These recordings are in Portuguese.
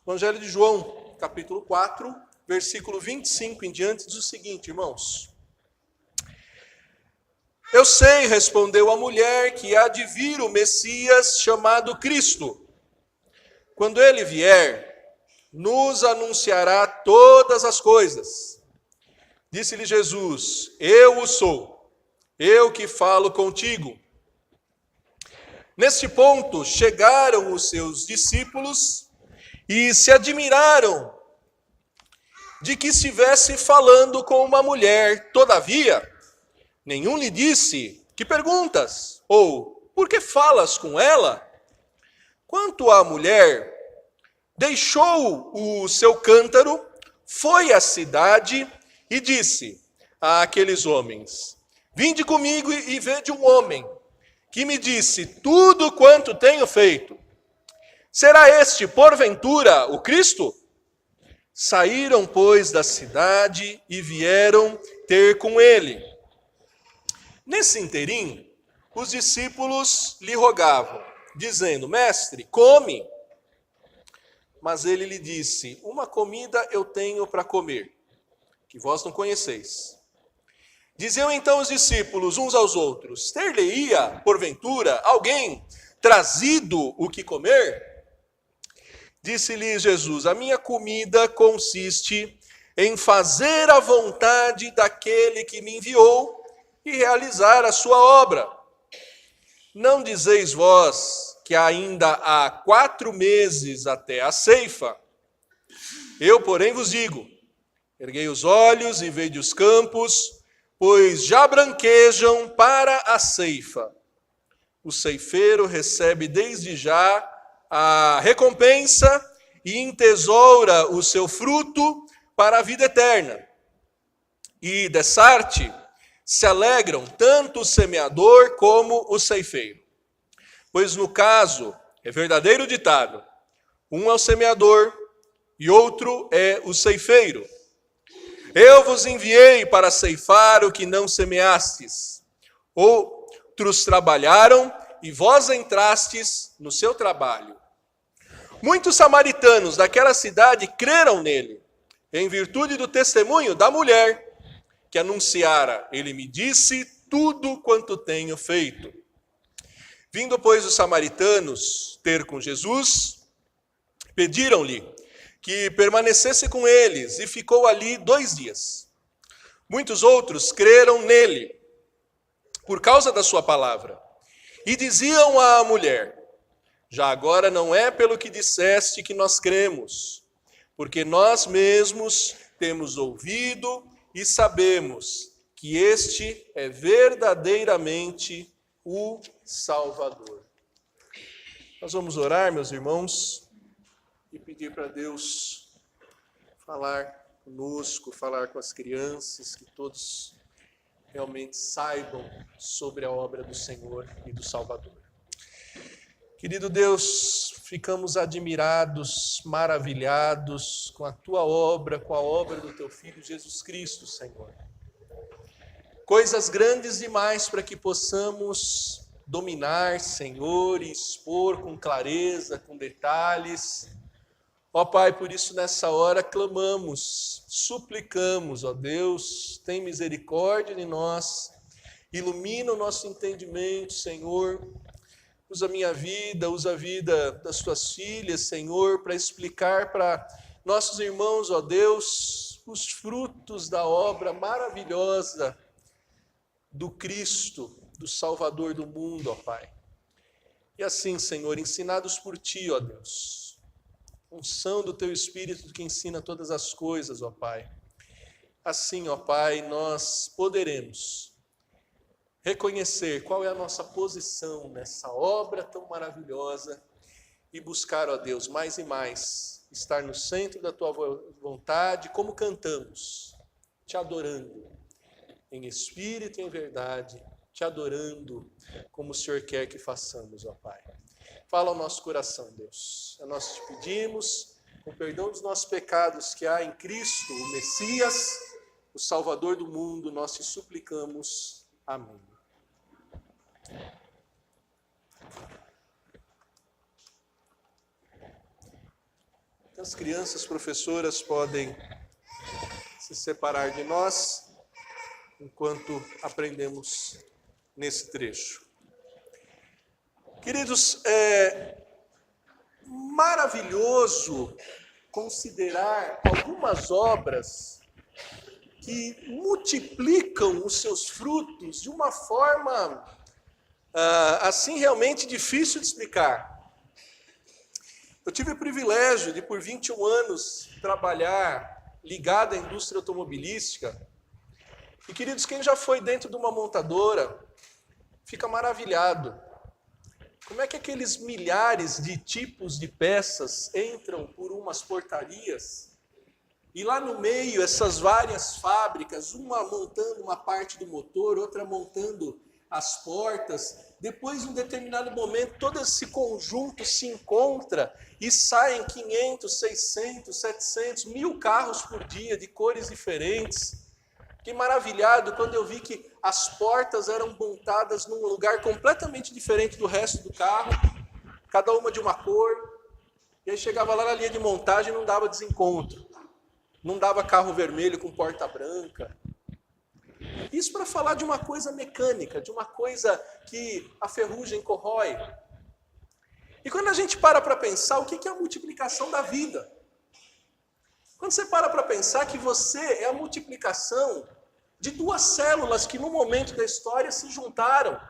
Evangelho de João, capítulo 4, versículo 25 em diante, diz o seguinte, irmãos. Eu sei, respondeu a mulher, que há de vir o Messias chamado Cristo. Quando ele vier, nos anunciará todas as coisas. Disse-lhe Jesus, eu o sou, eu que falo contigo. Neste ponto, chegaram os seus discípulos e se admiraram de que estivesse falando com uma mulher. Todavia, nenhum lhe disse, que perguntas? Ou, por que falas com ela? Quanto à mulher, deixou o seu cântaro, foi à cidade e disse àqueles homens, vinde comigo e vede um homem que me disse tudo quanto tenho feito. Será este, porventura, o Cristo? Saíram, pois, da cidade e vieram ter com ele. Nesse interim, os discípulos lhe rogavam, dizendo, mestre, come. Mas ele lhe disse, uma comida eu tenho para comer, que vós não conheceis. Diziam então os discípulos uns aos outros, ter-lhe-ia, porventura, alguém trazido o que comer? Disse-lhe Jesus, a minha comida consiste em fazer a vontade daquele que me enviou e realizar a sua obra. Não dizeis vós que ainda há 4 meses até a ceifa? Eu, porém, vos digo, erguei os olhos e vede os campos, pois já branquejam para a ceifa. O ceifeiro recebe desde já a recompensa e entesoura o seu fruto para a vida eterna. E dessarte se alegram tanto o semeador como o ceifeiro. Pois no caso, é verdadeiro ditado, um é o semeador e outro é o ceifeiro. Eu vos enviei para ceifar o que não semeastes. Outros trabalharam e vós entrastes no seu trabalho. Muitos samaritanos daquela cidade creram nele, em virtude do testemunho da mulher, que anunciara, ele me disse tudo quanto tenho feito. Vindo, pois, os samaritanos ter com Jesus, pediram-lhe que permanecesse com eles, e ficou ali 2 dias. Muitos outros creram nele, por causa da sua palavra, e diziam à mulher, já agora não é pelo que disseste que nós cremos, porque nós mesmos temos ouvido e sabemos que este é verdadeiramente o Salvador. Nós vamos orar, meus irmãos, e pedir para Deus falar conosco, falar com as crianças, que todos realmente saibam sobre a obra do Senhor e do Salvador. Querido Deus, ficamos admirados, maravilhados com a Tua obra, com a obra do Teu Filho Jesus Cristo, Senhor. Coisas grandes demais para que possamos dominar, Senhor, e expor com clareza, com detalhes. Ó Pai, por isso nessa hora clamamos, suplicamos, ó Deus, tem misericórdia de nós, ilumina o nosso entendimento, Senhor. Usa a minha vida, usa a vida das tuas filhas, Senhor, para explicar para nossos irmãos, ó Deus, os frutos da obra maravilhosa do Cristo, do Salvador do mundo, ó Pai. E assim, Senhor, ensinados por Ti, ó Deus, unção do Teu Espírito que ensina todas as coisas, ó Pai. Assim, ó Pai, nós poderemos reconhecer qual é a nossa posição nessa obra tão maravilhosa e buscar, ó Deus, mais e mais, estar no centro da Tua vontade, como cantamos, Te adorando, em espírito e em verdade, Te adorando, como o Senhor quer que façamos, ó Pai. Fala ao nosso coração, Deus. Nós Te pedimos, com perdão dos nossos pecados que há em Cristo, o Messias, o Salvador do mundo, nós Te suplicamos. Amém. As crianças professoras podem se separar de nós enquanto aprendemos nesse trecho. Queridos, é maravilhoso considerar algumas obras que multiplicam os seus frutos de uma forma assim realmente difícil de explicar. Eu tive o privilégio de por 21 anos trabalhar ligado à indústria automobilística. E queridos, quem já foi dentro de uma montadora fica maravilhado. Como é que aqueles milhares de tipos de peças entram por umas portarias e lá no meio essas várias fábricas, uma montando uma parte do motor, outra montando as portas, depois em um determinado momento todo esse conjunto se encontra e saem 500, 600, 700, 1000 carros por dia de cores diferentes. Fiquei maravilhado quando eu vi que as portas eram montadas num lugar completamente diferente do resto do carro, cada uma de uma cor, e aí chegava lá na linha de montagem e não dava desencontro, não dava carro vermelho com porta branca. Isso para falar de uma coisa mecânica, de uma coisa que a ferrugem corrói. E quando a gente para pensar, o que é a multiplicação da vida? Quando você para pensar que você é a multiplicação de duas células que no momento da história se juntaram.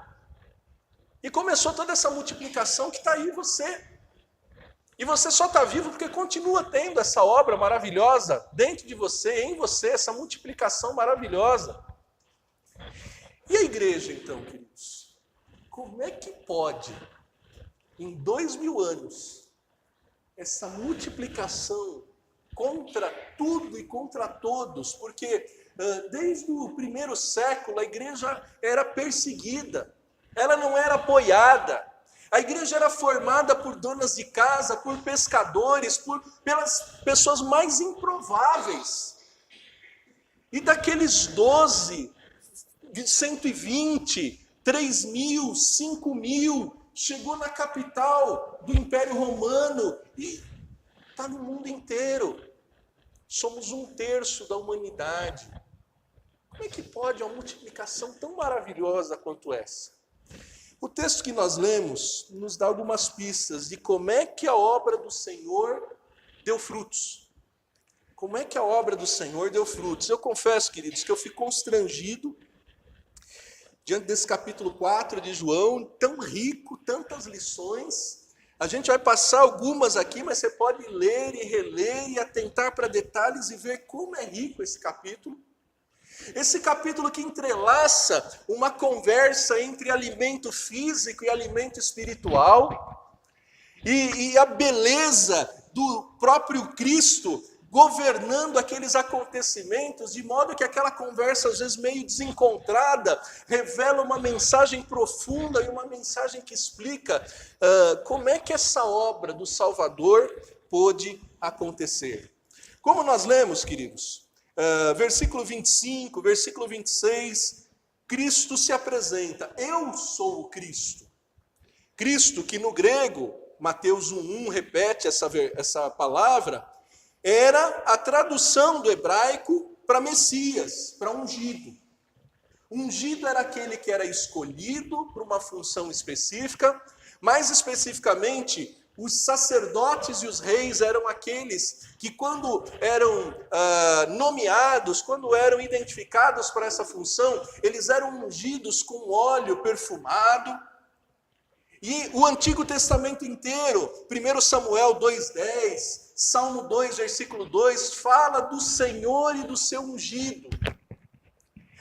E começou toda essa multiplicação que está aí você. E você só está vivo porque continua tendo essa obra maravilhosa dentro de você, em você, essa multiplicação maravilhosa. E a igreja, então, queridos? Como é que pode, em 2000 anos, essa multiplicação contra tudo e contra todos? Porque desde o primeiro século a igreja era perseguida, ela não era apoiada. A igreja era formada por donas de casa, por pescadores, pelas pessoas mais improváveis. E daqueles 12, 120, 3.000, 5.000, chegou na capital do Império Romano e está no mundo inteiro. Somos 1/3 da humanidade. Como é que pode uma multiplicação tão maravilhosa quanto essa? O texto que nós lemos nos dá algumas pistas de como é que a obra do Senhor deu frutos. Como é que a obra do Senhor deu frutos? Eu confesso, queridos, que eu fico constrangido diante desse capítulo 4 de João, tão rico, tantas lições. A gente vai passar algumas aqui, mas você pode ler e reler e atentar para detalhes e ver como é rico esse capítulo. Esse capítulo que entrelaça uma conversa entre alimento físico e alimento espiritual, e a beleza do próprio Cristo governando aqueles acontecimentos, de modo que aquela conversa, às vezes meio desencontrada, revela uma mensagem profunda e uma mensagem que explica como é que essa obra do Salvador pôde acontecer. Como nós lemos, queridos, versículo 25, versículo 26, Cristo se apresenta: eu sou o Cristo. Cristo, que no grego, Mateus 1:1 repete essa palavra, era a tradução do hebraico para Messias, para ungido. Ungido era aquele que era escolhido para uma função específica, mais especificamente, os sacerdotes e os reis eram aqueles que, quando eram nomeados, quando eram identificados para essa função, eles eram ungidos com óleo perfumado. E o Antigo Testamento inteiro, 1 Samuel 2:10, Salmo 2, versículo 2, fala do Senhor e do seu ungido.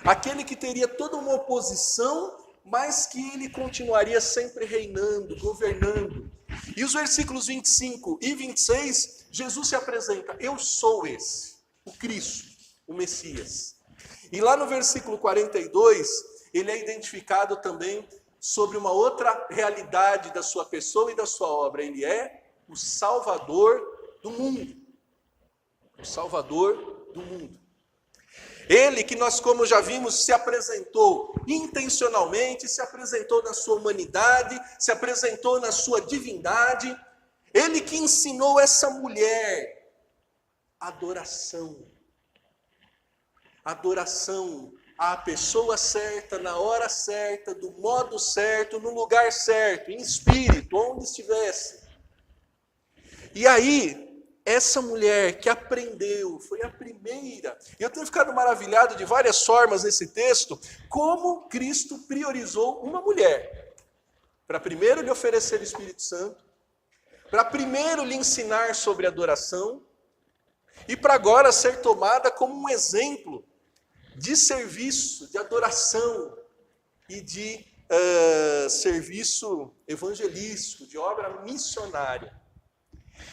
Aquele que teria toda uma oposição, mas que ele continuaria sempre reinando, governando. E os versículos 25 e 26, Jesus se apresenta: eu sou esse, o Cristo, o Messias. E lá no versículo 42, ele é identificado também sobre uma outra realidade da sua pessoa e da sua obra. Ele é o Salvador do mundo. O Salvador do mundo. Ele que nós, como já vimos, se apresentou intencionalmente, se apresentou na sua humanidade, se apresentou na sua divindade. Ele que ensinou essa mulher adoração. Adoração à pessoa certa, na hora certa, do modo certo, no lugar certo, em espírito, onde estivesse. E aí, essa mulher que aprendeu, foi a primeira. Eu tenho ficado maravilhado de várias formas nesse texto, como Cristo priorizou uma mulher. Para primeiro lhe oferecer o Espírito Santo, para primeiro lhe ensinar sobre adoração, e para agora ser tomada como um exemplo de serviço, de adoração e de serviço evangelístico, de obra missionária.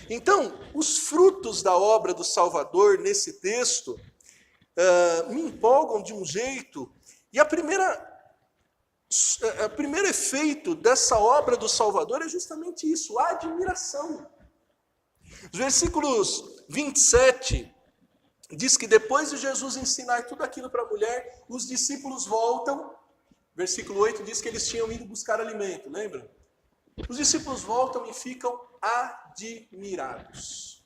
Então, os frutos da obra do Salvador nesse texto me empolgam de um jeito, e o primeiro efeito dessa obra do Salvador é justamente isso, a admiração. Os versículos 27 diz que depois de Jesus ensinar tudo aquilo para a mulher, os discípulos voltam. Versículo 8 diz que eles tinham ido buscar alimento, lembra? Os discípulos voltam e ficam admirados.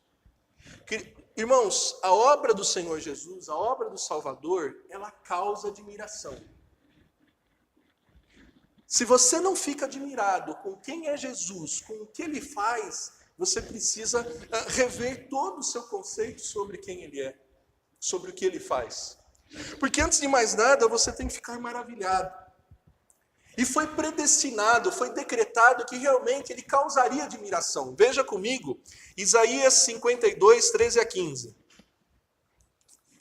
Irmãos, a obra do Senhor Jesus, a obra do Salvador, ela causa admiração. Se você não fica admirado com quem é Jesus, com o que ele faz, você precisa rever todo o seu conceito sobre quem ele é, sobre o que ele faz. Porque antes de mais nada, você tem que ficar maravilhado. E foi predestinado, foi decretado que realmente ele causaria admiração. Veja comigo, Isaías 52, 13 a 15.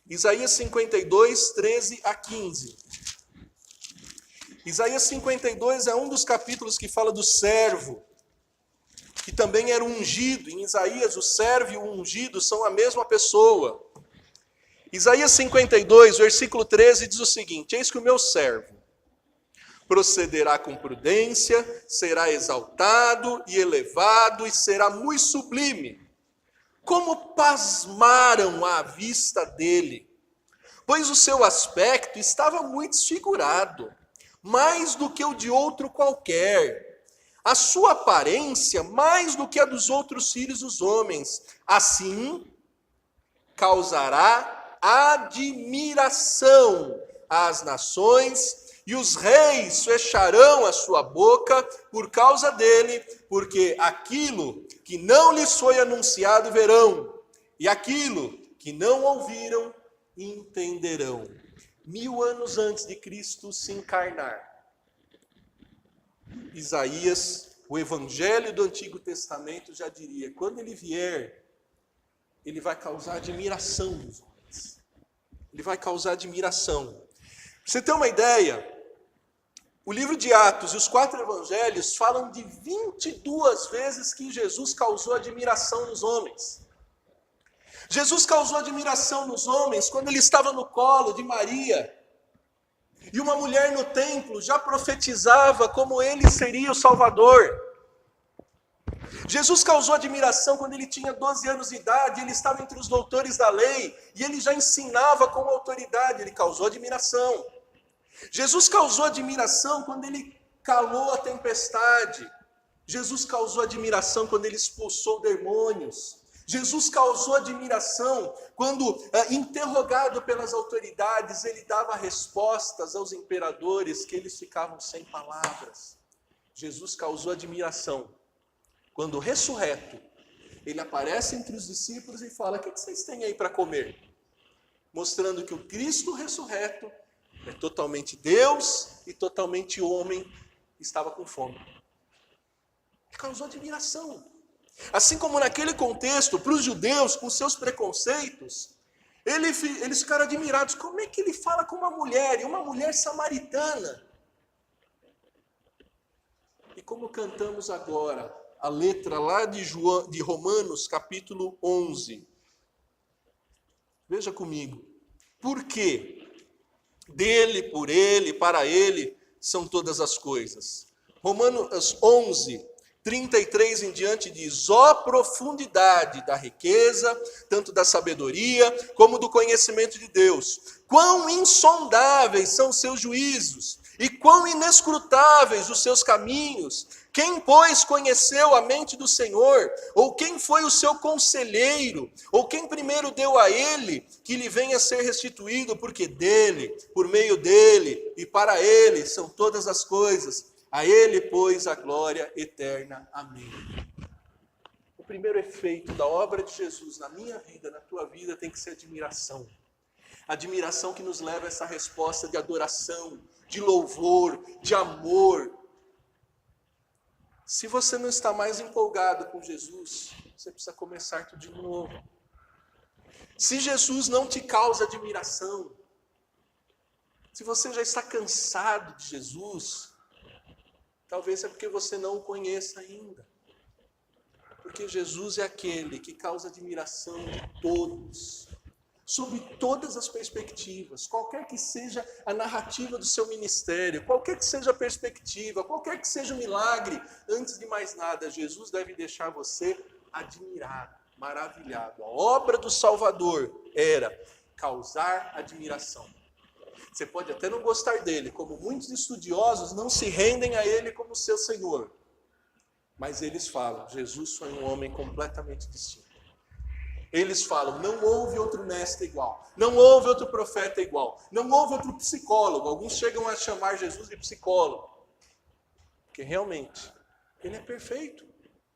Isaías 52, 13 a 15. Isaías 52 é um dos capítulos que fala do servo, que também era ungido. Em Isaías, o servo e o ungido são a mesma pessoa. Isaías 52, versículo 13, diz o seguinte: eis que o meu servo procederá com prudência, será exaltado e elevado, e será muito sublime. Como pasmaram à vista dele, pois o seu aspecto estava muito desfigurado, mais do que o de outro qualquer. A sua aparência mais do que a dos outros filhos dos homens. Assim, causará admiração às nações, e os reis fecharão a sua boca por causa dele, porque aquilo que não lhes foi anunciado verão, e aquilo que não ouviram entenderão. 1000 anos antes de Cristo se encarnar, Isaías, o evangelho do Antigo Testamento já diria, quando ele vier, ele vai causar admiração nos homens. Ele vai causar admiração. Pra você ter uma ideia, o livro de Atos e os 4 evangelhos falam de 22 vezes que Jesus causou admiração nos homens. Jesus causou admiração nos homens quando ele estava no colo de Maria. E uma mulher no templo já profetizava como ele seria o Salvador. Jesus causou admiração quando ele tinha 12 anos de idade, ele estava entre os doutores da lei, e ele já ensinava com autoridade, ele causou admiração. Jesus causou admiração quando ele calou a tempestade. Jesus causou admiração quando ele expulsou demônios. Jesus causou admiração quando, interrogado pelas autoridades, ele dava respostas aos imperadores que eles ficavam sem palavras. Jesus causou admiração quando, ressurreto, ele aparece entre os discípulos e fala: o que vocês têm aí para comer? Mostrando que o Cristo ressurreto é totalmente Deus e totalmente homem, estava com fome. Ele causou admiração. Assim como naquele contexto, para os judeus, com seus preconceitos, eles ficaram admirados. Como é que ele fala com uma mulher, e uma mulher samaritana? E como cantamos agora, a letra lá de Romanos, capítulo 11. Veja comigo. Por quê? Dele, por ele, para ele, são todas as coisas. Romanos 11, 33 em diante diz: ó profundidade da riqueza, tanto da sabedoria, como do conhecimento de Deus. Quão insondáveis são seus juízos, E quão inescrutáveis os seus caminhos! Quem, pois, conheceu a mente do Senhor? Ou quem foi o seu conselheiro? Ou quem primeiro deu a ele que lhe venha a ser restituído? Porque dele, por meio dele e para ele são todas as coisas. A ele, pois, a glória eterna. Amém. O primeiro efeito da obra de Jesus na minha vida, na tua vida, tem que ser admiração. Admiração que nos leva a essa resposta de adoração, de louvor, de amor. Se você não está mais empolgado com Jesus, você precisa começar tudo de novo. Se Jesus não te causa admiração, se você já está cansado de Jesus, talvez é porque você não o conheça ainda. Porque Jesus é aquele que causa admiração de todos, sob todas as perspectivas, qualquer que seja a narrativa do seu ministério, qualquer que seja a perspectiva, qualquer que seja o milagre, antes de mais nada, Jesus deve deixar você admirado, maravilhado. A obra do Salvador era causar admiração. Você pode até não gostar dele, como muitos estudiosos não se rendem a ele como seu Senhor. Mas eles falam, Jesus foi um homem completamente distinto. Eles falam, não houve outro mestre igual, não houve outro profeta igual, não houve outro psicólogo. Alguns chegam a chamar Jesus de psicólogo. Porque realmente, ele é perfeito,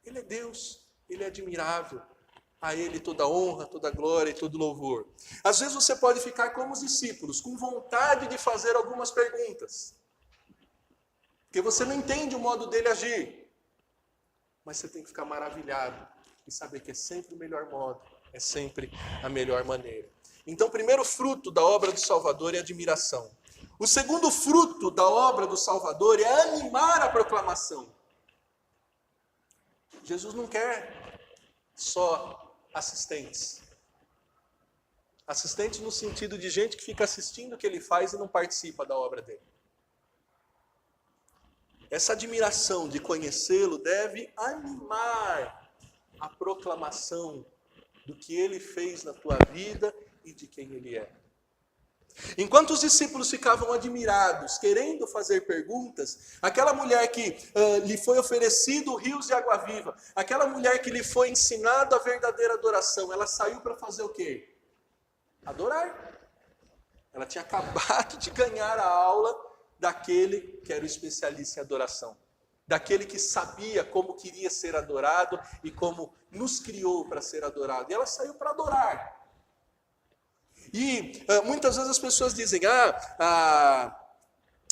ele é Deus, ele é admirável. A ele toda honra, toda glória e todo louvor. Às vezes você pode ficar como os discípulos, com vontade de fazer algumas perguntas. Porque você não entende o modo dele agir. Mas você tem que ficar maravilhado e saber que é sempre o melhor modo, é sempre a melhor maneira. Então, o primeiro fruto da obra do Salvador é admiração. O segundo fruto da obra do Salvador é animar a proclamação. Jesus não quer só assistentes. Assistentes no sentido de gente que fica assistindo o que ele faz e não participa da obra dele. Essa admiração de conhecê-lo deve animar a proclamação do que ele fez na tua vida e de quem ele é. Enquanto os discípulos ficavam admirados, querendo fazer perguntas, aquela mulher que lhe foi oferecido rios de água viva, aquela mulher que lhe foi ensinado a verdadeira adoração, ela saiu para fazer o quê? Adorar. Ela tinha acabado de ganhar a aula daquele que era o especialista em adoração. Daquele que sabia como queria ser adorado e como nos criou para ser adorado. E ela saiu para adorar. E muitas vezes as pessoas dizem,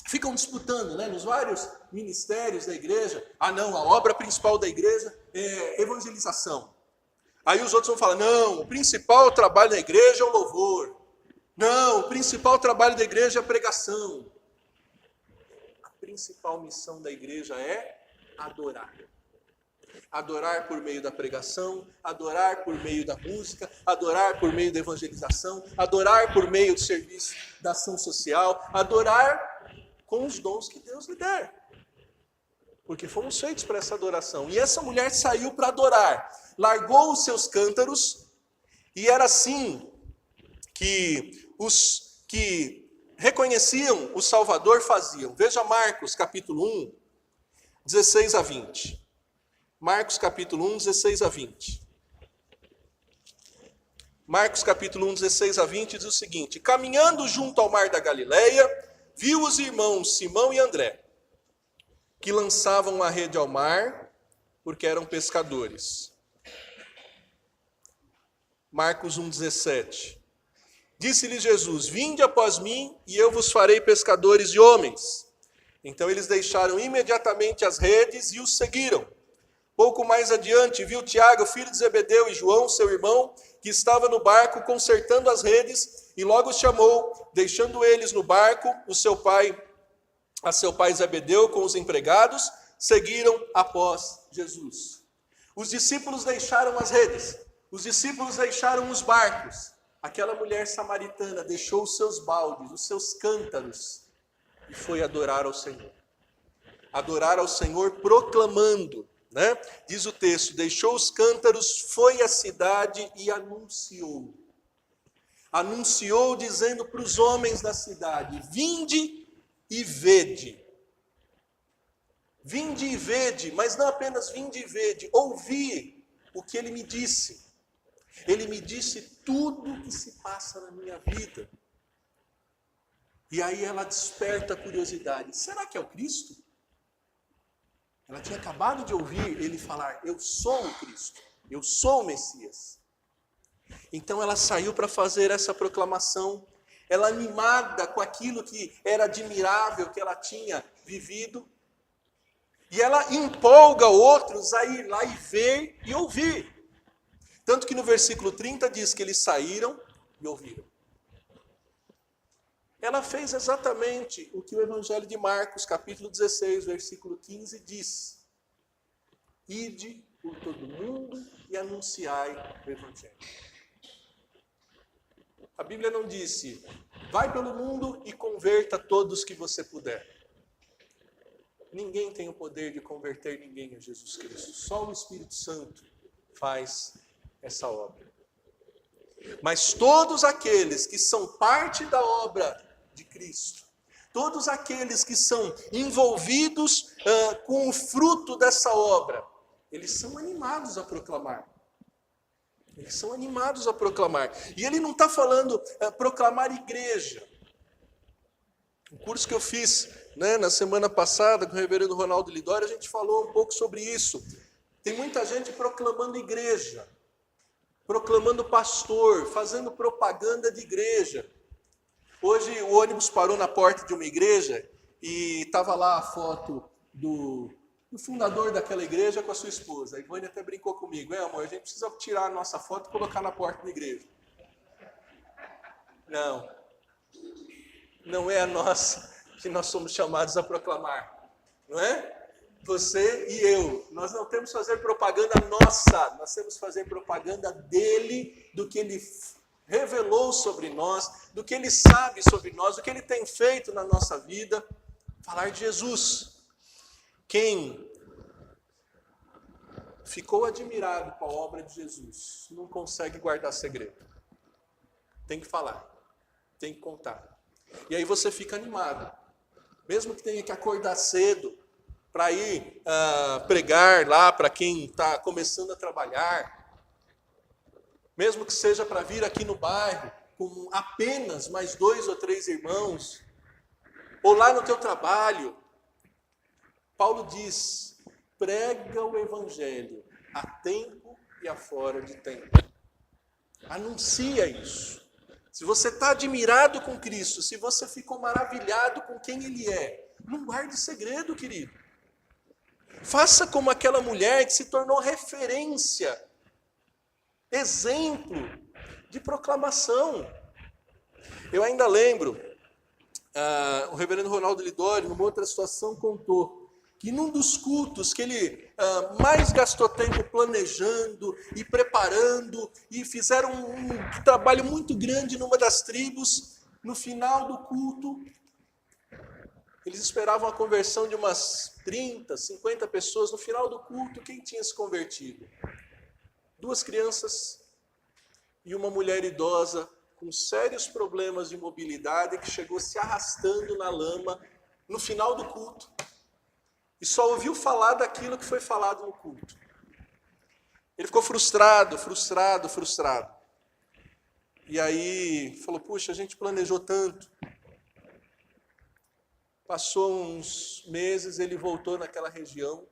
ficam disputando, né, nos vários ministérios da igreja. Não, a obra principal da igreja é evangelização. Aí os outros vão falar, não, o principal trabalho da igreja é o louvor. Não, o principal trabalho da igreja é a pregação. A principal missão da igreja é adorar. Adorar por meio da pregação, adorar por meio da música, adorar por meio da evangelização, adorar por meio do serviço da ação social, adorar com os dons que Deus lhe der. Porque fomos feitos para essa adoração. E essa mulher saiu para adorar, largou os seus cântaros, e era assim que os que reconheciam o Salvador faziam. Veja Marcos capítulo 1, 16 a 20. Marcos capítulo 1, 16 a 20. Marcos capítulo 1, 16 a 20 diz o seguinte: caminhando junto ao mar da Galileia, viu os irmãos Simão e André, que lançavam a rede ao mar, porque eram pescadores. Marcos 1, 17. Disse-lhe Jesus, vinde após mim, e eu vos farei pescadores de homens. Então eles deixaram imediatamente as redes e os seguiram. Pouco mais adiante, viu Tiago, filho de Zebedeu, e João, seu irmão, que estava no barco consertando as redes, e logo os chamou, deixando eles no barco, a seu pai Zebedeu com os empregados, seguiram após Jesus. Os discípulos deixaram as redes, os discípulos deixaram os barcos. Aquela mulher samaritana deixou os seus baldes, os seus cântaros, e foi adorar ao Senhor. Adorar ao Senhor proclamando. Né? Diz o texto, deixou os cântaros, foi à cidade e anunciou. Anunciou dizendo para os homens da cidade, vinde e vede. Vinde e vede, mas não apenas vinde e vede, ouvi o que ele me disse. Ele me disse tudo o que se passa na minha vida. E aí ela desperta a curiosidade. Será que é o Cristo? Ela tinha acabado de ouvir ele falar, eu sou o Cristo, eu sou o Messias. Então ela saiu para fazer essa proclamação, ela animada com aquilo que era admirável que ela tinha vivido, e ela empolga outros a ir lá e ver e ouvir. Tanto que no versículo 30 diz que eles saíram e ouviram. Ela fez exatamente o que o Evangelho de Marcos, capítulo 16, versículo 15, diz. Ide por todo mundo e anunciai o Evangelho. A Bíblia não disse, vai pelo mundo e converta todos que você puder. Ninguém tem o poder de converter ninguém a Jesus Cristo. Só o Espírito Santo faz essa obra. Mas todos aqueles que são parte da obra de Cristo, todos aqueles que são envolvidos com o fruto dessa obra, eles são animados a proclamar. Eles são animados a proclamar. E ele não está falando proclamar igreja. O curso que eu fiz na semana passada com o reverendo Ronaldo Lidório, a gente falou um pouco sobre isso. Tem muita gente proclamando igreja, proclamando pastor, fazendo propaganda de igreja. Hoje o ônibus parou na porta de uma igreja e estava lá a foto do fundador daquela igreja com a sua esposa. A Ivone até brincou comigo, amor, a gente precisa tirar a nossa foto e colocar na porta da igreja. Não é a nossa que nós somos chamados a proclamar, não é? Você e eu, nós não temos que fazer propaganda nossa, nós temos que fazer propaganda dele, do que ele revelou sobre nós, do que ele sabe sobre nós, do que ele tem feito na nossa vida, falar de Jesus. Quem ficou admirado com a obra de Jesus não consegue guardar segredo. Tem que falar, tem que contar. E aí você fica animado. Mesmo que tenha que acordar cedo para ir pregar lá para quem está começando a trabalhar. Mesmo que seja para vir aqui no bairro com apenas mais 2 ou 3 irmãos. Ou lá no teu trabalho. Paulo diz, prega o evangelho a tempo e a fora de tempo. Anuncia isso. Se você está admirado com Cristo, se você ficou maravilhado com quem Ele é, não guarde segredo, querido. Faça como aquela mulher que se tornou referência, exemplo de proclamação. Eu ainda lembro, o reverendo Ronaldo Lidório, numa outra situação, contou que num dos cultos que ele mais gastou tempo planejando e preparando, e fizeram um trabalho muito grande numa das tribos, no final do culto, eles esperavam a conversão de umas 30, 50 pessoas. No final do culto, quem tinha se convertido? 2 crianças e uma mulher idosa com sérios problemas de mobilidade que chegou se arrastando na lama no final do culto. E só ouviu falar daquilo que foi falado no culto. Ele ficou frustrado. E aí falou, puxa, a gente planejou tanto. Passou uns meses, ele voltou naquela região,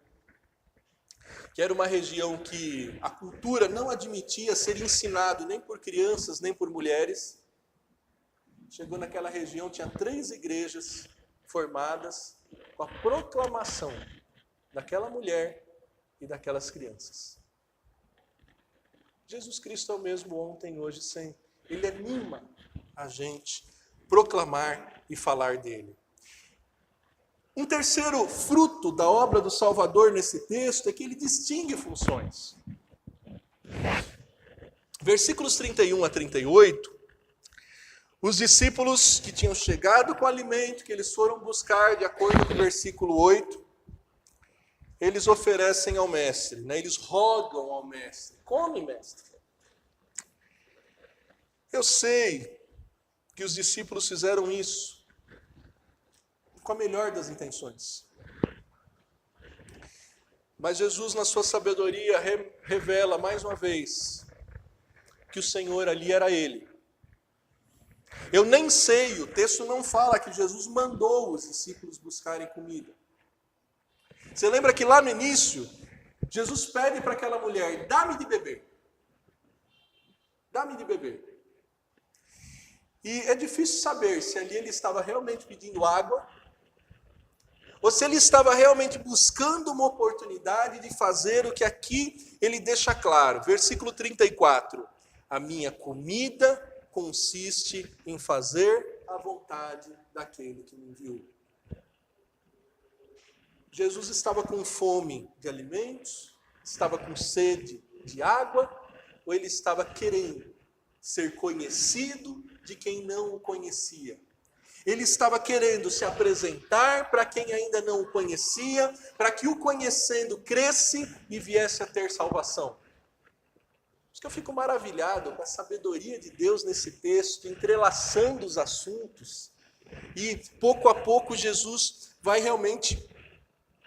que era uma região que a cultura não admitia ser ensinado nem por crianças, nem por mulheres. Chegou naquela região, tinha 3 igrejas formadas com a proclamação daquela mulher e daquelas crianças. Jesus Cristo é o mesmo ontem, hoje e sempre. Ele anima a gente a proclamar e falar dele. Um terceiro fruto da obra do Salvador nesse texto é que ele distingue funções. Versículos 31 a 38, os discípulos que tinham chegado com o alimento, que eles foram buscar, de acordo com o versículo 8, eles oferecem ao mestre, eles rogam ao mestre, come, mestre. Eu sei que os discípulos fizeram isso com a melhor das intenções. Mas Jesus, na sua sabedoria, revela mais uma vez que o Senhor ali era Ele. Eu nem sei, o texto não fala que Jesus mandou os discípulos buscarem comida. Você lembra que lá no início, Jesus pede para aquela mulher, dá-me de beber. Dá-me de beber. E é difícil saber se ali ele estava realmente pedindo água, ou se ele estava realmente buscando uma oportunidade de fazer o que aqui ele deixa claro. Versículo 34. A minha comida consiste em fazer a vontade daquele que me enviou. Jesus estava com fome de alimentos, estava com sede de água, ou ele estava querendo ser conhecido de quem não o conhecia? Ele estava querendo se apresentar para quem ainda não o conhecia, para que o conhecendo cresce e viesse a ter salvação. Por isso que eu fico maravilhado com a sabedoria de Deus nesse texto, entrelaçando os assuntos. E pouco a pouco Jesus vai realmente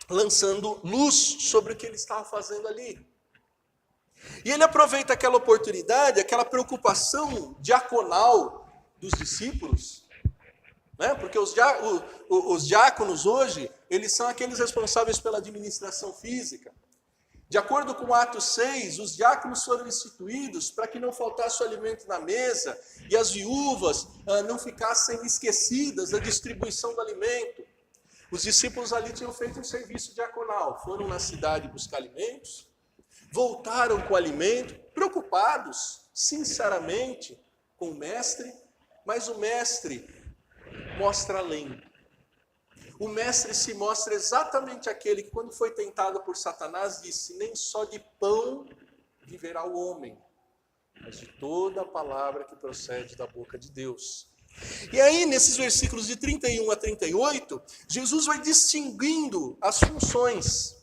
lançando luz sobre o que ele estava fazendo ali. E ele aproveita aquela oportunidade, aquela preocupação diaconal dos discípulos, né? Porque os diáconos hoje, eles são aqueles responsáveis pela administração física. De acordo com Atos 6, os diáconos foram instituídos para que não faltasse o alimento na mesa e as viúvas não ficassem esquecidas da distribuição do alimento. Os discípulos ali tinham feito um serviço diaconal, foram na cidade buscar alimentos, voltaram com o alimento, preocupados, sinceramente, com o mestre, mas o mestre mostra além. O mestre se mostra exatamente aquele que, quando foi tentado por Satanás, disse: nem só de pão viverá o homem, mas de toda a palavra que procede da boca de Deus. E aí, nesses versículos de 31 a 38, Jesus vai distinguindo as funções.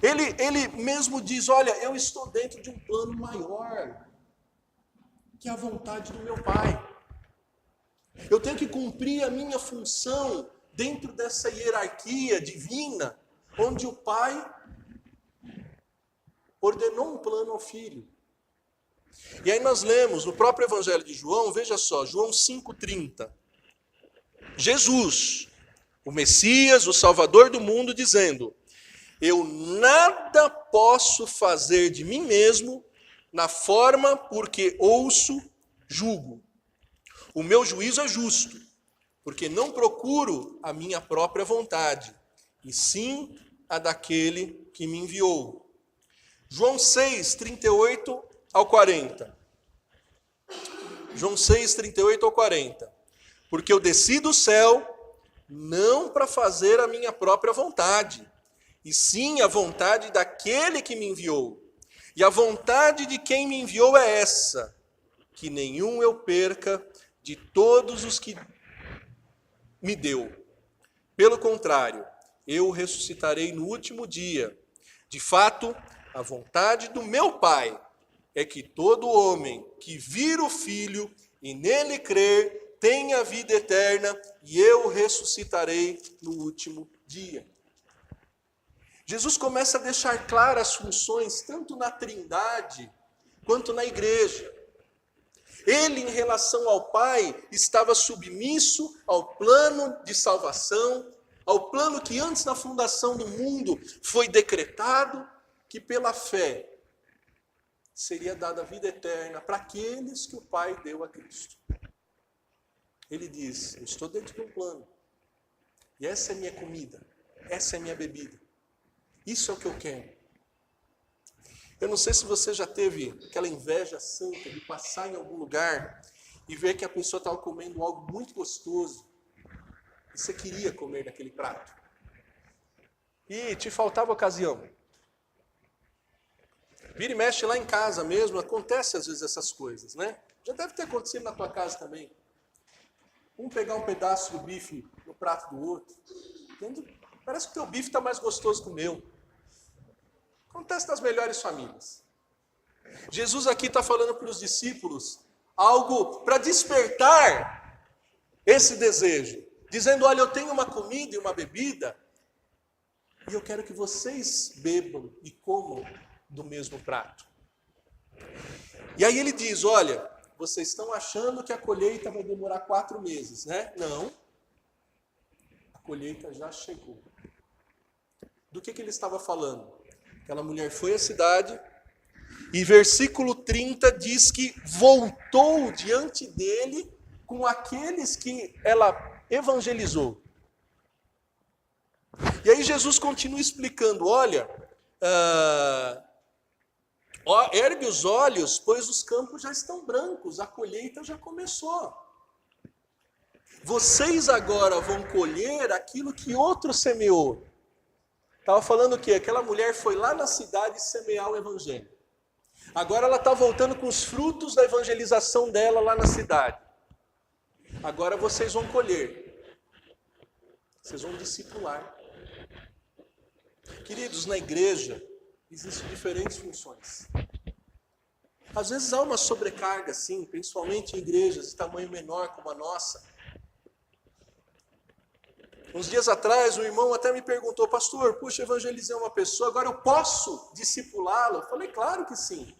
Ele mesmo diz: olha, eu estou dentro de um plano maior, que é a vontade do meu Pai. Eu tenho que cumprir a minha função dentro dessa hierarquia divina, onde o Pai ordenou um plano ao Filho. E aí nós lemos no próprio Evangelho de João, veja só, João 5,30. Jesus, o Messias, o Salvador do mundo, dizendo: eu nada posso fazer de mim mesmo na forma porque ouço, julgo. O meu juízo é justo, porque não procuro a minha própria vontade, e sim a daquele que me enviou. João 6, 38 ao 40. João 6, 38 ao 40. Porque eu desci do céu não para fazer a minha própria vontade, e sim a vontade daquele que me enviou. E a vontade de quem me enviou é essa, que nenhum eu perca de todos os que me deu. Pelo contrário, eu o ressuscitarei no último dia. De fato, a vontade do meu Pai é que todo homem que vir o Filho e nele crer tenha vida eterna, e eu o ressuscitarei no último dia. Jesus começa a deixar claras as funções, tanto na Trindade, quanto na igreja. Ele, em relação ao Pai, estava submisso ao plano de salvação, ao plano que antes da fundação do mundo foi decretado, que pela fé seria dada a vida eterna para aqueles que o Pai deu a Cristo. Ele diz: eu estou dentro de um plano, e essa é a minha comida, essa é a minha bebida, isso é o que eu quero. Eu não sei se você já teve aquela inveja santa de passar em algum lugar e ver que a pessoa estava comendo algo muito gostoso e você queria comer daquele prato. E te faltava ocasião. Vira e mexe lá em casa mesmo, acontece às vezes essas coisas, né? Já deve ter acontecido na tua casa também. Um pegar um pedaço do bife no prato do outro. Parece que o teu bife está mais gostoso que o meu. Acontece nas melhores famílias. Jesus aqui está falando para os discípulos algo para despertar esse desejo. dizendo, olha, eu tenho uma comida e uma bebida, e eu quero que vocês bebam e comam do mesmo prato. E aí ele diz, olha, vocês estão achando que a colheita vai demorar 4 meses, né? Não. A colheita já chegou. Do que ele estava falando? Aquela mulher foi à cidade, e versículo 30 diz que voltou diante dele com aqueles que ela evangelizou. E aí Jesus continua explicando, olha, ergue os olhos, pois os campos já estão brancos, a colheita já começou. Vocês agora vão colher aquilo que outro semeou. Estava falando o quê? Aquela mulher foi lá na cidade semear o evangelho. Agora ela está voltando com os frutos da evangelização dela lá na cidade. Agora vocês vão colher. Vocês vão discipular. Queridos, na igreja existem diferentes funções. Às vezes há uma sobrecarga, sim, principalmente em igrejas de tamanho menor como a nossa. Uns dias atrás, um irmão até me perguntou, pastor, puxa, evangelizei uma pessoa, agora eu posso discipulá-la? Eu falei, claro que sim.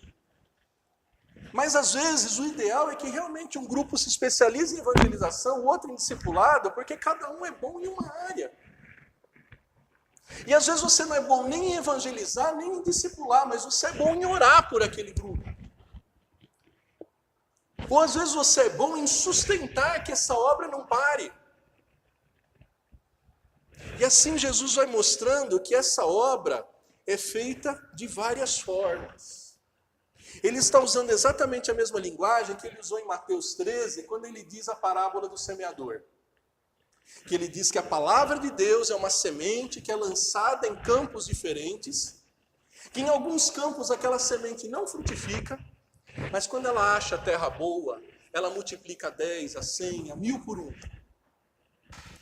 Mas às vezes o ideal é que realmente um grupo se especialize em evangelização, o outro em discipulado, porque cada um é bom em uma área. E às vezes você não é bom nem em evangelizar, nem em discipular, mas você é bom em orar por aquele grupo. Ou às vezes você é bom em sustentar que essa obra não pare. E assim Jesus vai mostrando que essa obra é feita de várias formas. Ele está usando exatamente a mesma linguagem que ele usou em Mateus 13, quando ele diz a parábola do semeador. Que ele diz que a palavra de Deus é uma semente que é lançada em campos diferentes, que em alguns campos aquela semente não frutifica, mas quando ela acha a terra boa, ela multiplica a 10, a 100, a 1000 por 1.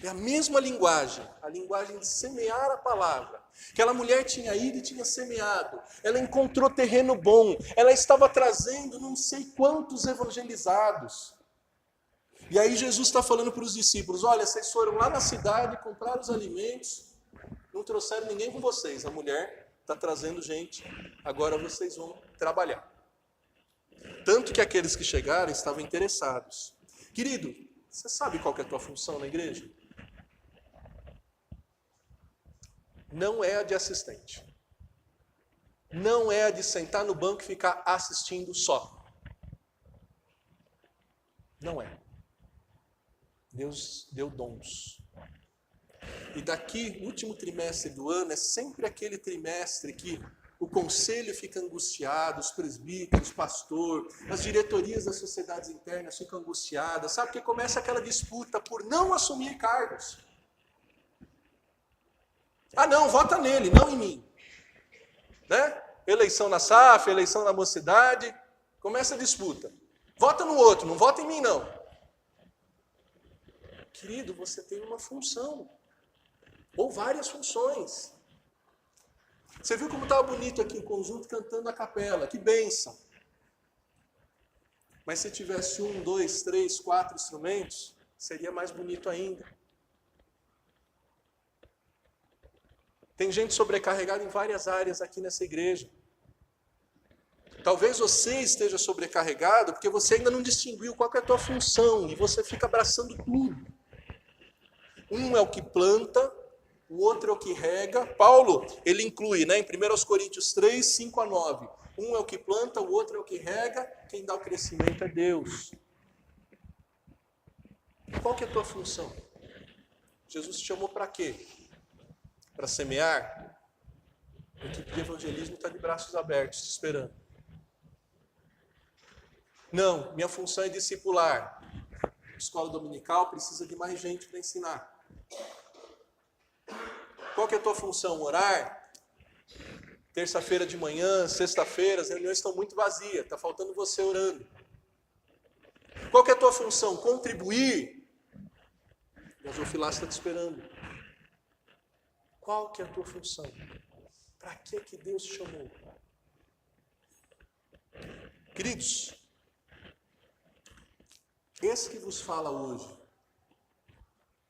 É a mesma linguagem, a linguagem de semear a palavra. Aquela mulher tinha ido e tinha semeado, ela encontrou terreno bom, ela estava trazendo não sei quantos evangelizados. E aí Jesus está falando para os discípulos, olha, vocês foram lá na cidade, compraram os alimentos, não trouxeram ninguém com vocês, a mulher está trazendo gente, agora vocês vão trabalhar. Tanto que aqueles que chegaram estavam interessados. Querido, você sabe qual que é a tua função na igreja? Não é a de assistente. Não é a de sentar no banco e ficar assistindo só. Não é. Deus deu dons. E daqui, no último trimestre do ano, é sempre aquele trimestre que o conselho fica angustiado, os presbíteros, o pastor, as diretorias das sociedades internas ficam angustiadas, sabe? Porque começa aquela disputa por não assumir cargos. Ah não, vota nele, não em mim. Né? Eleição na SAF, eleição na mocidade, começa a disputa. Vota no outro, não vota em mim não. Querido, você tem uma função, ou várias funções. Você viu como estava bonito aqui o conjunto cantando a capela, que bênção. Mas se tivesse 1, 2, 3, 4 instrumentos, seria mais bonito ainda. Tem gente sobrecarregada em várias áreas aqui nessa igreja. Talvez você esteja sobrecarregado porque você ainda não distinguiu qual que é a tua função e você fica abraçando tudo. Um é o que planta, o outro é o que rega. Paulo, ele inclui, né, em 1 Coríntios 3, 5 a 9. Um é o que planta, o outro é o que rega, quem dá o crescimento é Deus. Qual que é a tua função? Jesus te chamou para quê? Para semear? A equipe de evangelismo está de braços abertos, te esperando. Não, minha função é discipular. Escola dominical precisa de mais gente para ensinar. Qual que é a tua função? Orar? Terça-feira de manhã, sexta-feira, as reuniões estão muito vazias, está faltando você orando. Qual que é a tua função? Contribuir? O gasofilácio está te esperando. Qual que é a tua função? Para que Deus te chamou? Queridos, esse que vos fala hoje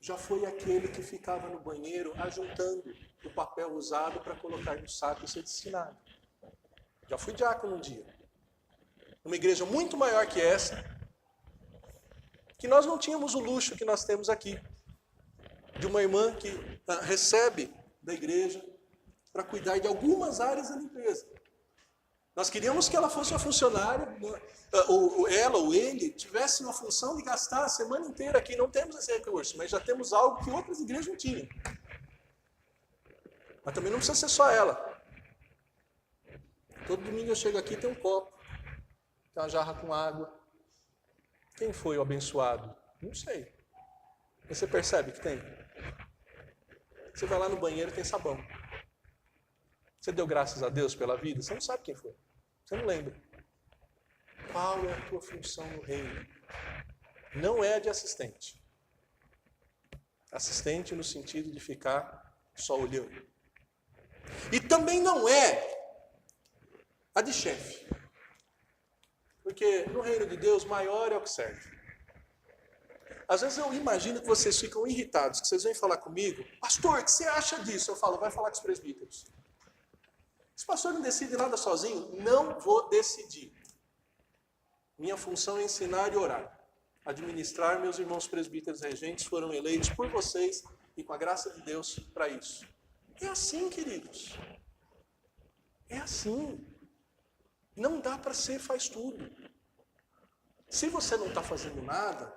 já foi aquele que ficava no banheiro ajuntando o papel usado para colocar no saco e ser destinado. Já fui diácono um dia. Numa igreja muito maior que essa, que nós não tínhamos o luxo que nós temos aqui. De uma irmã que recebe da igreja para cuidar de algumas áreas da limpeza. Nós queríamos que ela fosse uma funcionária, ou ela ou ele tivesse uma função de gastar a semana inteira aqui. Não temos esse recurso, mas já temos algo que outras igrejas não tinham. Mas também não precisa ser só ela. Todo domingo eu chego aqui e tem um copo, tem uma jarra com água. Quem foi o abençoado? Não sei. Mas você percebe que tem? Você vai lá no banheiro e tem sabão. Você deu graças a Deus pela vida? Você não sabe quem foi. Você não lembra. Qual é a tua função no reino? Não é a de assistente. Assistente no sentido de ficar só olhando. E também não é a de chefe. Porque no reino de Deus, maior é o que serve. Às vezes eu imagino que vocês ficam irritados, que vocês vêm falar comigo, pastor, o que você acha disso? Eu falo, vai falar com os presbíteros. Esse pastor não decide nada sozinho? Não vou decidir. Minha função é ensinar e orar. Administrar, meus irmãos presbíteros regentes foram eleitos por vocês e com a graça de Deus para isso. É assim, queridos. É assim. Não dá para ser faz tudo. Se você não está fazendo nada,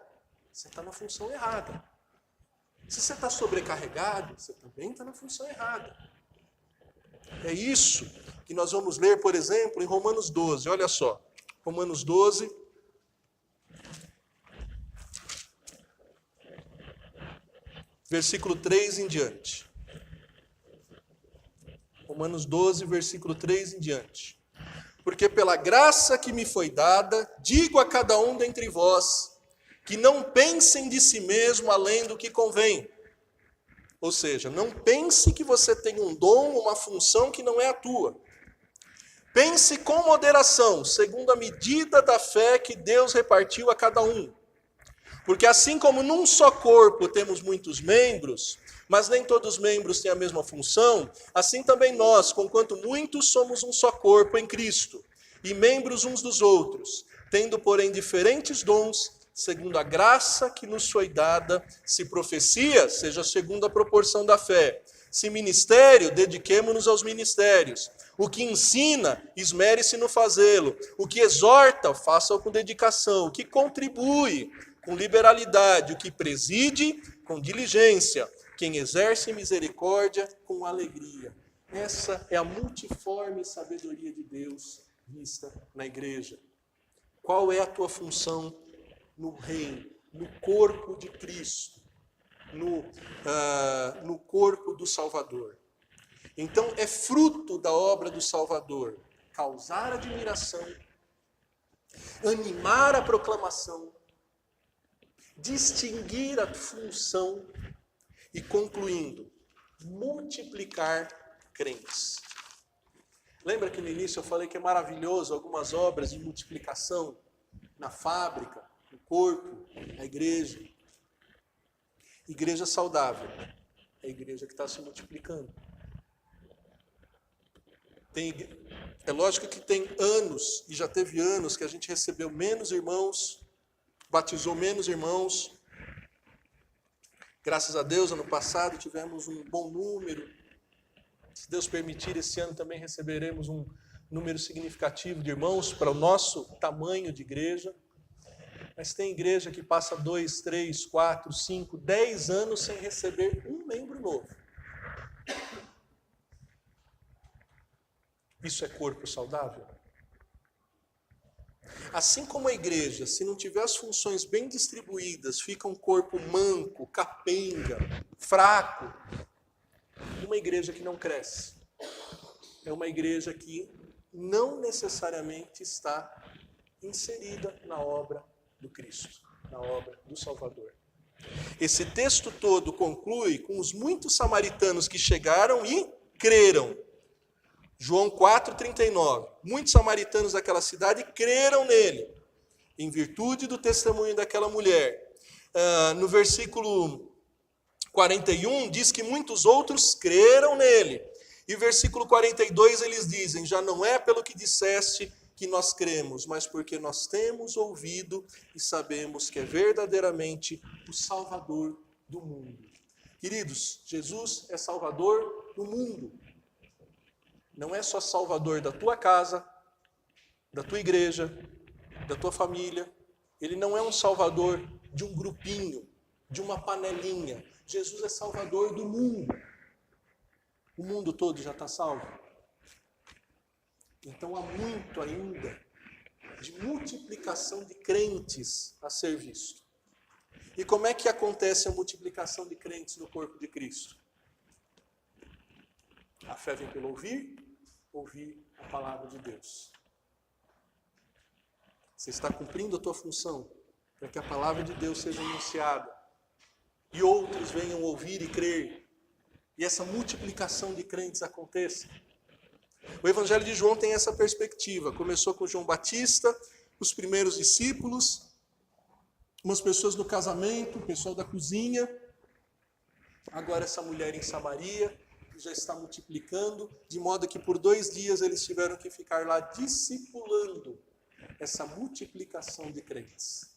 você está na função errada. Se você está sobrecarregado, você também está na função errada. É isso que nós vamos ler, por exemplo, em Romanos 12. Olha só. Romanos 12. Versículo 3 em diante. Romanos 12, versículo 3 em diante. Porque pela graça que me foi dada, digo a cada um dentre vós, que não pensem de si mesmo além do que convém. Ou seja, não pense que você tem um dom, uma função que não é a tua. Pense com moderação, segundo a medida da fé que Deus repartiu a cada um. Porque assim como num só corpo temos muitos membros, mas nem todos os membros têm a mesma função, assim também nós, conquanto muitos, somos um só corpo em Cristo, e membros uns dos outros, tendo, porém, diferentes dons, segundo a graça que nos foi dada, se profecia, seja segundo a proporção da fé. Se ministério, dediquemo-nos aos ministérios. O que ensina, esmere-se no fazê-lo. O que exorta, faça-o com dedicação. O que contribui, com liberalidade. O que preside, com diligência. Quem exerce misericórdia, com alegria. Essa é a multiforme sabedoria de Deus vista na igreja. Qual é a tua função no reino, no corpo de Cristo, no corpo do Salvador? Então, é fruto da obra do Salvador causar admiração, animar a proclamação, distinguir a função e, concluindo, multiplicar crentes. Lembra que no início eu falei que é maravilhoso algumas obras de multiplicação na fábrica, no corpo, na igreja? Igreja saudável é a igreja que está se multiplicando. É lógico que tem anos, e já teve anos, que a gente recebeu menos irmãos, batizou menos irmãos. Graças a Deus, ano passado tivemos um bom número. Se Deus permitir, esse ano também receberemos um número significativo de irmãos para o nosso tamanho de igreja. Mas tem igreja que passa 2, 3, 4, 5, 10 anos sem receber um membro novo. Isso é corpo saudável? Assim como a igreja, se não tiver as funções bem distribuídas, fica um corpo manco, capenga, fraco. Uma igreja que não cresce. É uma igreja que não necessariamente está inserida na obra do Cristo, na obra do Salvador. Esse texto todo conclui com os muitos samaritanos que chegaram e creram. João 4,39. Muitos samaritanos daquela cidade creram nele, em virtude do testemunho daquela mulher. No versículo 41 diz que muitos outros creram nele. E versículo 42 eles dizem: já não é pelo que disseste que nós cremos, mas porque nós temos ouvido e sabemos que é verdadeiramente o Salvador do mundo. Queridos, Jesus é Salvador do mundo. Não é só Salvador da tua casa, da tua igreja, da tua família. Ele não é um Salvador de um grupinho, de uma panelinha. Jesus é Salvador do mundo. O mundo todo já está salvo. Então há muito ainda de multiplicação de crentes a ser visto. E como é que acontece a multiplicação de crentes no corpo de Cristo? A fé vem pelo ouvir a palavra de Deus. Você está cumprindo a tua função para que a palavra de Deus seja anunciada e outros venham ouvir e crer, e essa multiplicação de crentes aconteça. O Evangelho de João tem essa perspectiva. Começou com João Batista, os primeiros discípulos, umas pessoas no casamento, o pessoal da cozinha. Agora essa mulher em Samaria já está multiplicando, de modo que por 2 dias eles tiveram que ficar lá discipulando essa multiplicação de crentes.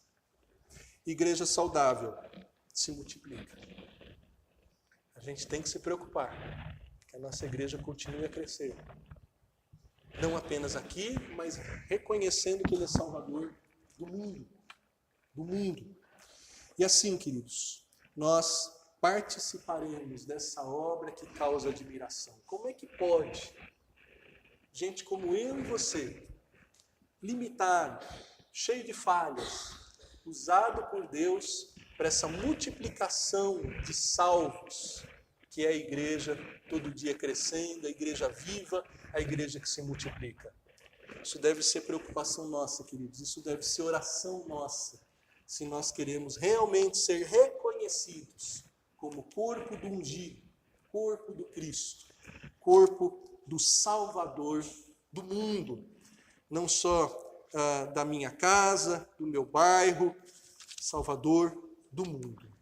Igreja saudável se multiplica. A gente tem que se preocupar que a nossa igreja continue a crescer. Não apenas aqui, mas reconhecendo que Ele é Salvador do mundo. Do mundo. E assim, queridos, nós participaremos dessa obra que causa admiração. Como é que pode gente como eu e você, limitado, cheio de falhas, usado por Deus para essa multiplicação de salvos, que é a igreja todo dia crescendo, a igreja viva, a igreja que se multiplica? Isso deve ser preocupação nossa, queridos. Isso deve ser oração nossa, se nós queremos realmente ser reconhecidos como corpo do ungido, corpo do Cristo, corpo do Salvador do mundo. Não só da minha casa, do meu bairro, Salvador do mundo.